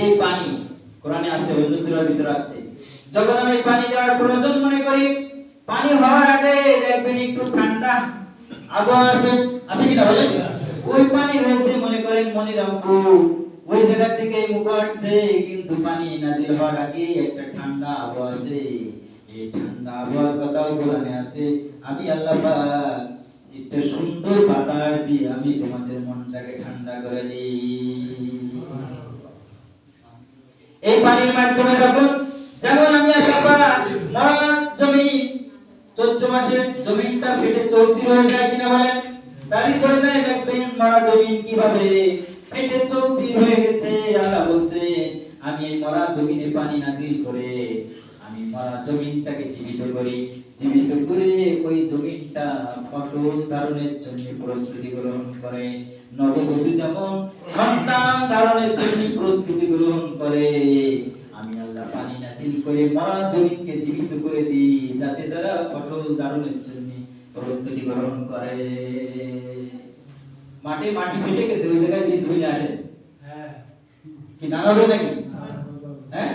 এই পানি কোরআনে আছে, অন্য সূরার ভিতরে আছে। যখন আমি পানি দেওয়ার প্রয়োজন মনে করি, পানি হওয়ার আগে দেখবেন একটু ঠান্ডা আবহাওয়া আসে, আসে কিনা বলেন? ওই পানি রয়েছে মনে করেন মনিরামপুর, ওই জায়গা থেকে মুখ আসছে, কিন্তু পানি নাজিল হওয়ার আগে একটা ঠান্ডা আবহাওয়া আসে। এই ঠান্ডা আবহাওয়ার কথাও কোরআনে আছে। আমি আল্লাহ পাক একটা সুন্দর বাতাস দিয়ে আমি তোমাদের মনটাকে ঠান্ডা করে দিই। এই পানির মাধ্যমে যেমন আমি আল্লাহ পাক মরা জমি, চৈত্র মাসে জমিনটা ফেটে চৌচির হয়ে যায় কিনা বলেন? দাঁড়ি করে যায়, দেখবেন মরা জমিন কিভাবে ফেটে চৌচির হয়ে গেছে। আল্লাহ বলছে আমি এই মরা জমিনে পানি নাজিল করে আমি মরা জমিনটাকে জীবিত করি, জীবিত করে ওই জমিনটা ফসল ধারণের জন্য প্রস্তুতি গ্রহণ করে। নববধূ যেমন সন্তান ধারণের জন্য প্রস্তুতি গ্রহণ করে, আমি আল্লাহ পানি নাজিল করে মরা জমিনকে জীবিত করে দিই, যাতে তারা ফসল ধারণের জন্য প্রস্তুতি গ্রহণ করে। মাটি ফেটে গেছে, ওই জায়গায় বীজ হয়ে আসে, হ্যাঁ কি দাঁড়াবে নাকি? হ্যাঁ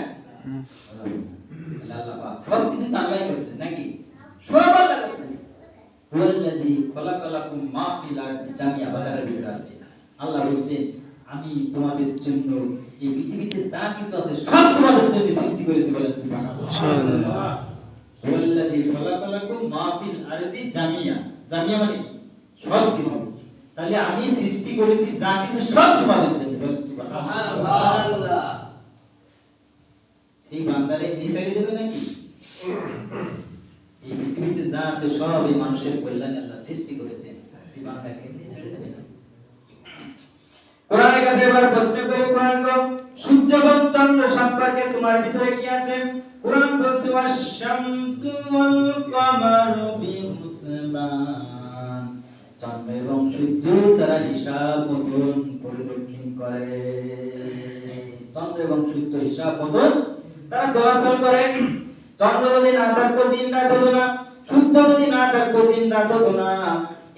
আল্লাহ পাক সব কিছু তাআলাই করছেন নাকি? সব আল্লাহ করছেন। ওয়াল্লাযী খলাকালাকুম মা ফিল আরদি জামিআ, বাকারার ভিতরে আছে। আল্লাহ বলছেন আমি তোমাদের জন্য এই পৃথিবীতে যা কিছু আছে সব তোমাদের জন্য সৃষ্টি করেছি, বলেন সুবহানাল্লাহ। ওয়াল্লাযী খলাকালাকুম মা ফিল আরদি জামিআ, জামিআ মানে সব কিছু। তাহলে আমি সৃষ্টি করেছি যা কিছু সব তোমাদের জন্য, বলেন সুবহানাল্লাহ। সেই বান্দারে নিসাই দেবে নাকি? এই পৃথিবীতে যা আছে সব এই মানুষের কল্যাণে আল্লাহ সৃষ্টি করেছেন, এই বান্দাকে নিসাই দেবে না। কোরআনের কাছে এবার প্রশ্ন করে কোরআন গো, সূর্য এবং চন্দ্র সম্পর্কে তোমার ভিতরে কি আছে? কোরআন বলছে ওয়াশ-শামসু ওয়াল কামারু বিহুসবান, চন্দ্র এবং সূর্য তারা হিসাব মতন পরিদর্শন করে। চন্দ্র এবং সূর্য হিসাব মতন তারা চলাচল করে। চন্দ্র যদি না থাকতো দিন রাত হতো না, সূর্য যদি না থাকতো দিন রাত হতো না।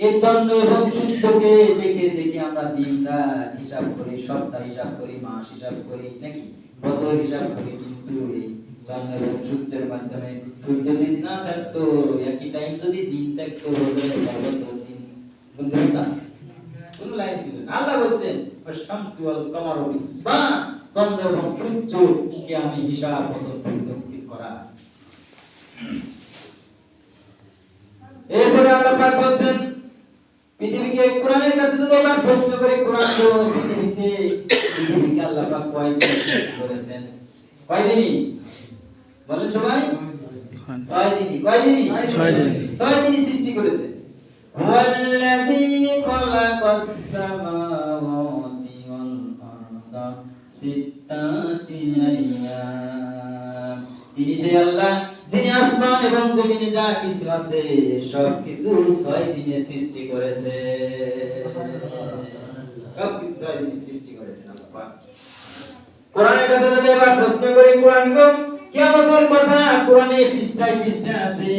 এই চন্দ্র এবং সূর্যকে দেখে দেখে আমরা দিন রাত হিসাব করি, সপ্তাহ হিসাব করি, মাস হিসাব করি নাকি, বছর হিসাব করি। কিন্তু এই চন্দ্র এবং সূর্যের মাধ্যমে সূর্য দিন না থাকতো, একই টাইম যদি দিন থাকতো, বছরের পর দিন বুঝতে না কোন লাইন ছিল না। আল্লাহ বলছেন ওয়াশ-শামসু ওয়াল কামারু বিহিসবান, চন্দ্র এবং সূর্যকে আমি হিসাব মতো পরিদর্শন করা। এরপরে আল্লাহ পাক বলছেন পৃথিবীকে কোরআনের কাছে যদি এবার প্রশ্ন করে কোরআন পৃথিবীকে আল্লাহ পাক কয়দিন সৃষ্টি করেছেন? কয়দিনই বলেন সবাই? 6 দিনই। কয়দিনই? 6 দিনই সৃষ্টি করেছেন। হুয়াল্লাযী খালাকাস সামাওয়াতি ওয়াল আরদা সিত্তাতি আইয়াম, তিনি সেই আল্লাহ যিনি আসমান এবং জমিনে যা কিছু আছে সব কিছু 6 দিনে সৃষ্টি করেছে। সব কিছু 6 দিনে সৃষ্টি করেছেন আল্লাহ পাক। কোরআনের কাছে যদি এবার প্রশ্ন করি কোরআন গো, কিয়ামতের কথা কোরআনে পৃষ্ঠায় পৃষ্ঠায় আছে,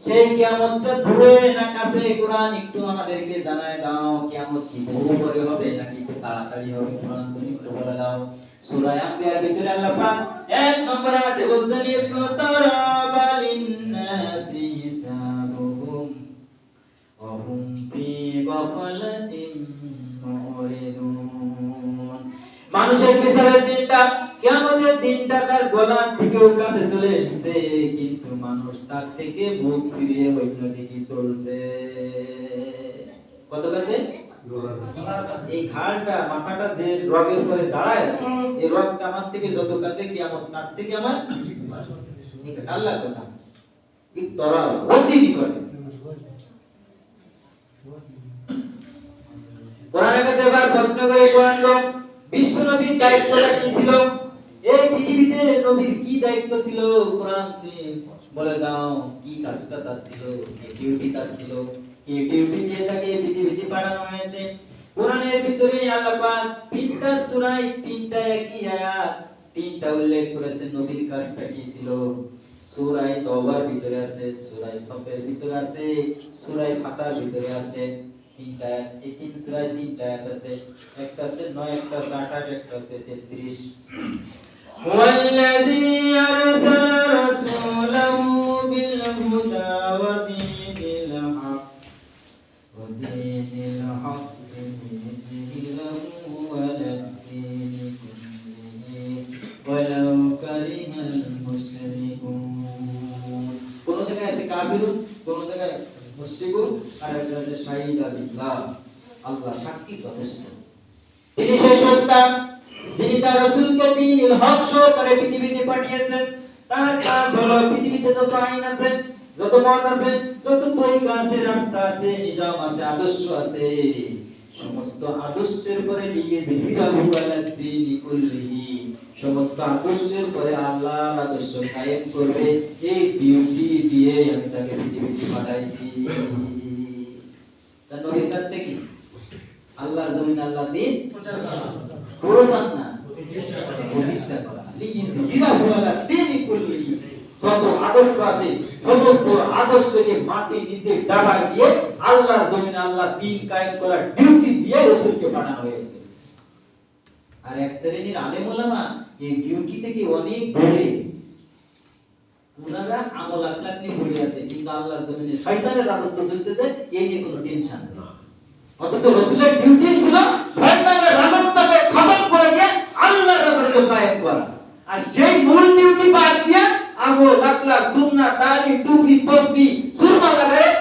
সেই কিয়ামতটা দূরে না কাছে? কোরআন একটু আমাদেরকে জানায় দাও, কিয়ামত কি বহু পরে হবে নাকি একটু তাড়াতাড়ি হবে? কোরআন তুমি একটু বলে দাও। সূরা আম্বিয়ার ভিতরে আল্লাহ পাক 1 নম্বর আয়াতে বলছেন ইকতারাবা লিন-নাসি হিসাবুহুম ওয়া হুম ফি গাফলাতিন মুরিদুন, মানুষের বিচারের দিনটা, কিয়ামতের দিনটা তার গলার থেকেও কাছে চলে এসেছে, কিন্তু মানুষ তার থেকে মুখ ফিরিয়ে অন্যদিকে চলছে। কত কাছে? এই ঘাড়টা, মাথাটা যে রগের উপরে দাঁড়ায় আছে, এই রগটা আমার থেকে যত কাছে, কিয়ামত তার থেকে আমার আল্লাহর কথা ইকতারা, অতি নিকটে। কোরআনের কাছে এবার প্রশ্ন করে কোরআন গো, বিশ্ব নবীর দায়িত্বটা কি ছিল? এই পৃথিবীতে নবীর কি দায়িত্ব ছিল? কোরআন বলে দাও, কি কাজটা তার ছিল, কি ডিউটি কাজ ছিল, কি ডিউটি দিয়ে তাকে পৃথিবীতে পাঠানো হয়েছে? কোরআনের ভিতরে আল্লাহ পাক 3টা সূরায় 3টা একই আয়াত 3টা উল্লেখ করেছেন নবীর কাজটা কি ছিল। সূরা তওবার ভিতরে আছে, সূরা সফের ভিতরে আছে, সূরা ফাতার ভিতরে আছে। 3টা এই 3 সূরায় 3টা আয়াত আছে। একটা আছে 9, একটা আছে 28, একটা আছে 33। والذي أرسل رسوله بالهدى ودين الحق ليظهره على الدين كله ولو كره المشركون কোন জায়গায় আছে কাফিরুন, কোন জায়গায় মুশরিকুন, আর এক জায়গায় শাহিদা বিল্লাহ, আল্লাহ সাক্ষী যথেষ্ট। তিনি সেই সত্তা যিনি তার রাসূলকে দ্বীনুল হক সহকারে পৃথিবীতে পাঠিয়েছেন। তার কাজ হলো পৃথিবীতে যত আইন আছে, যত মত আছে, যত তরিকা আছে, রাস্তা আছে, নিজাম আছে, আদর্শ আছে, সমস্ত আদর্শের পরে লিয়াযহিরাহু আলাদ দীনি কুল্লিহি, সমস্ত আদর্শের পরে আল্লাহর আদর্শ কায়েম করবে। এই ডিউটি দিয়ে আমি তাকে পৃথিবীতে পাঠাইছি। তার নবীর কাজটা কি? আল্লাহর জমিন আল্লাহ দ্বীন প্রচার না, প্রতিষ্ঠা করা। লিয়াযহিরাহু আলাদ দীনি কুল্লিহি, যত আদর্শ আছে সমস্ত আদর্শকে মাটি নিচে দাবায় দিয়ে আল্লাহর জমিনে আল্লাহ দ্বীন কায়েম করার ডিউটি দিয়ে রাসূলকে পাঠানো হয়েছে। আর এক শ্রেণীর আলেম ওলামা এই ডিউটি থেকে অনেক দূরে, ওনারা আমল আখলাক নিয়ে পড়ে আছে, কিন্তু আল্লাহর জমিনে শয়তানের রাজত্ব চলতেছে, এই নিয়ে কোনো টেনশন নেই। অথচ রাসূলের ডিউটি ছিল শয়তানের রাজত্বকে খতম করে দিয়ে আল্লাহর রাজত্ব কায়েম করা। আর সেই মূল ডিউটি বাদ দিয়ে আমল আখলাক, সুন্নাহ, দাড়ি, টুপি, তাসবিহ, সুরমা লাগায়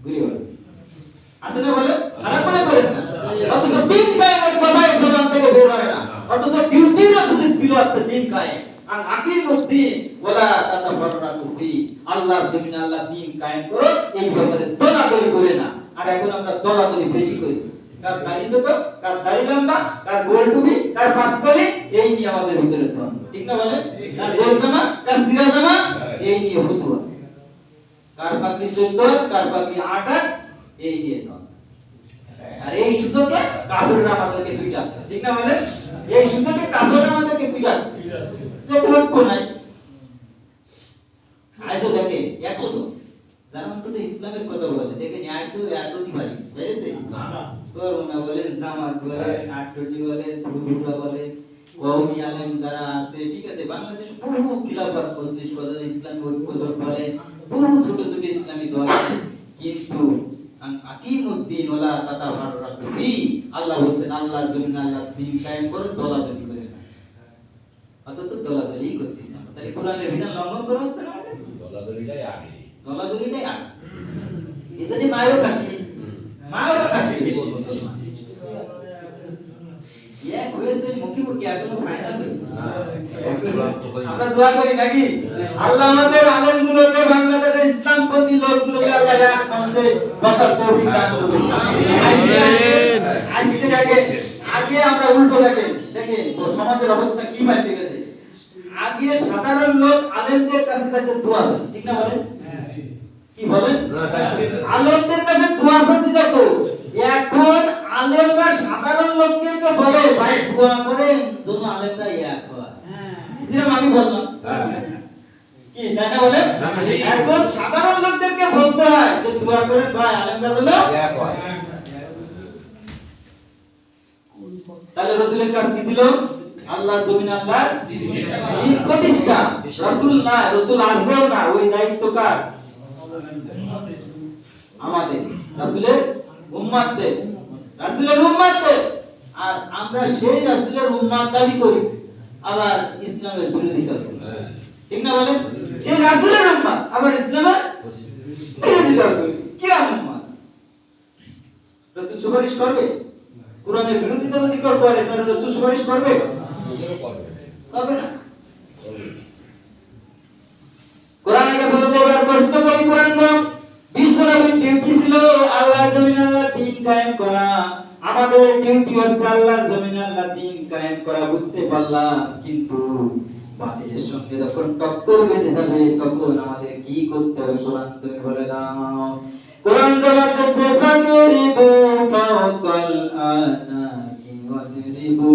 ঘুরে বেড়াচ্ছে। আছে না বলে? খারাপ মনে করেন না। অথচ দিন কায়েমের কথাই জবান থেকে বের হয় না। অথচ ডিউটি রাসূলের ছিল হচ্ছে দিন কায়েম। আর আকিমুদ্দিন ওয়ালা তাতাফাররাকু ফি, আল্লাহর জমিনে আল্লাহ দ্বীন কায়েম করো, এই ব্যাপারে দলাদলি করে না। আর এখন আমরা দলাদলি বেশি করি, কার দাড়ি ছোট, কার দাড়ি লম্বা, কার গোল টুপি, কার পাঁচকলি, এই নিয়ে আমাদের ভিতরে দ্বন্দ্ব, ঠিক না বলেন? কার গোল জামা, কার সিরা জামা, এই নিয়ে ফতুয়া, কার পাগড়ি 14, কার পাগড়ি 8, এই নিয়ে দ্বন্দ্ব। আর এই সুযোগে কাফেররা আমাদেরকে পিটাচ্ছে, ঠিক না বলেন? এই সুযোগে কাফেররা আমাদেরকে পিটাচ্ছে, এত ঐক্য নাই। আইসো দেখে একশো যারা অন্তত ইসলামের কথা বলে, দেখে আইসো এতই ভারী বুঝেছে না, সরমা বলে, জামাত বলে, আটটি বলে, বুড়া বলে, কওমি আলেম যারা আছে, ঠিক আছে, বাংলাদেশ বহু খিলাফত মজলিস বলে, ইসলামী ঐক্য জোট বলে, বহু ছোট ছোট ইসলামী দল আছে, কিন্তু আকিমুদ্দিন ওয়ালা তাতাফাররাকু ফি, আল্লাহ বলেন আল্লাহর জমিনে আল্লাহ দ্বীন কায়েম করে, দলাদলি করে না। অথচ দলাদলি করতেছে আমরা, তাই কোরআনের বিধান লঙ্ঘন করা হচ্ছে না, দলাদলিটাই আগে, দলাদলিটাই আগে। এজন্য মায়ের কাছে এক হয়েছে মুখে মুখে, এখনো ফাইনাল আমরা দোয়া করি নাকি? আল্লাহ আমাদের আলেমগুলোকে, বাংলাদেশের ইসলামপন্থী লোকগুলোকে আল্লাহ এক মঞ্চে বসার তৌফিক দান করুন। আগে আমরা উল্টো দেখেন সমাজের অবস্থা কি পাল্টে গেছে। আগে সাধারণ লোক আলেমদের কাছে যাইতে দোয়া চাইতো, ঠিক না বলেন? কি বলেন? আলেমদের কাছে দোয়া চাইতে যেত। এখন আলেমরা সাধারণ লোককে বলে ভাই দোয়া করেন, যেন আলেমরা এক হয়। যেরকম আমি বললাম কি, তাই না বলেন? এখন সাধারণ লোকদেরকে বলতে হয় যে দোয়া করেন ভাই আলেমরা যেন এক হয়। তাহলে রাসূলের কাজ কি ছিল? আল্লাহর জমিনে আল্লাহর দ্বীন প্রতিষ্ঠা। রাসূল না, রাসূল আসবেও না, ওই দায়িত্ব কার? আমাদের, রাসূলের উম্মতদের, রাসূলের উম্মতদের। আর আমরা সেই রাসূলের উম্মত দাবি করি, আবার ইসলামের বিরোধিতা করি, ঠিক না বলেন? সেই রাসূলের উম্মত আবার ইসলামের বিরোধিতা করি। কিরকম উম্মত? রাসূল সুপারিশ করবে? কোরআনের বিরোধিতা যদি করে তাহলে রাসূল সুপারিশ করবে? করবে না। কোরআনের কাছে যদি এবার প্রশ্ন করি, কোরআন বিশ্বনবীর ডিউটি ছিল আল্লাহর জমিনে আল্লাহর দ্বীন কায়েম করা, আমাদের ডিউটি হচ্ছে আল্লাহর জমিনে আল্লাহর দ্বীন কায়েম করা, বুঝতে পারলাম। কিন্তু বাতিলের সঙ্গে যখন টক্কর বেঁধে যাবে তখন আমাদের কি করতে হবে? কোরআন তুমি বলে দাও। কোরআন জবাব দিচ্ছে ফাদরিবু ফাওকাল আনাকি ওয়াদরিবু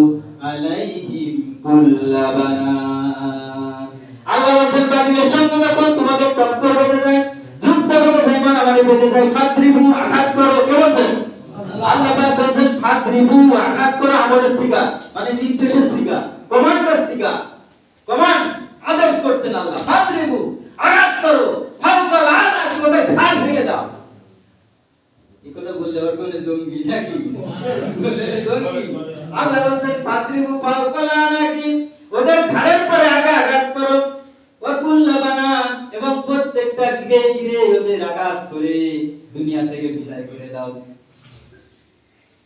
আলাইহিম কুল্লা বানান। আল্লাহ বলেন বাতিলের সঙ্গে যখন তোমাদের টক্কর বেঁধে যায়, যুদ্ধ বেঁধে যায়, মারামারি বেঁধে যায়, ফাদরিবু আঘাত করো। কে বলেন? আল্লাহ পাক বলেন ফাদরিবু আঘাত করো, আমাদের শিখা, মানে নির্দেশের শিখা, কমান্ডার সিগা কমান্ড আদেশ করছেন আল্লাহ ফাদরিবু আঘাত করো ফাওকাল আনা কি ওদের ঘাড় ভেঙে দাও এই কথা বললে আর কোন জঙ্গি নাকি বললে জঙ্গি আল্লাহ বলছেন ফাদরিবু ফাওকাল আনা কি ওদের ঘাড়ের পরে আঘাত করো ওয়া কুল্লা বানান এবং প্রত্যেকটা গিরে গিরে ওদের আঘাত করে দুনিয়া থেকে বিদায় করে দাও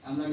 আমরা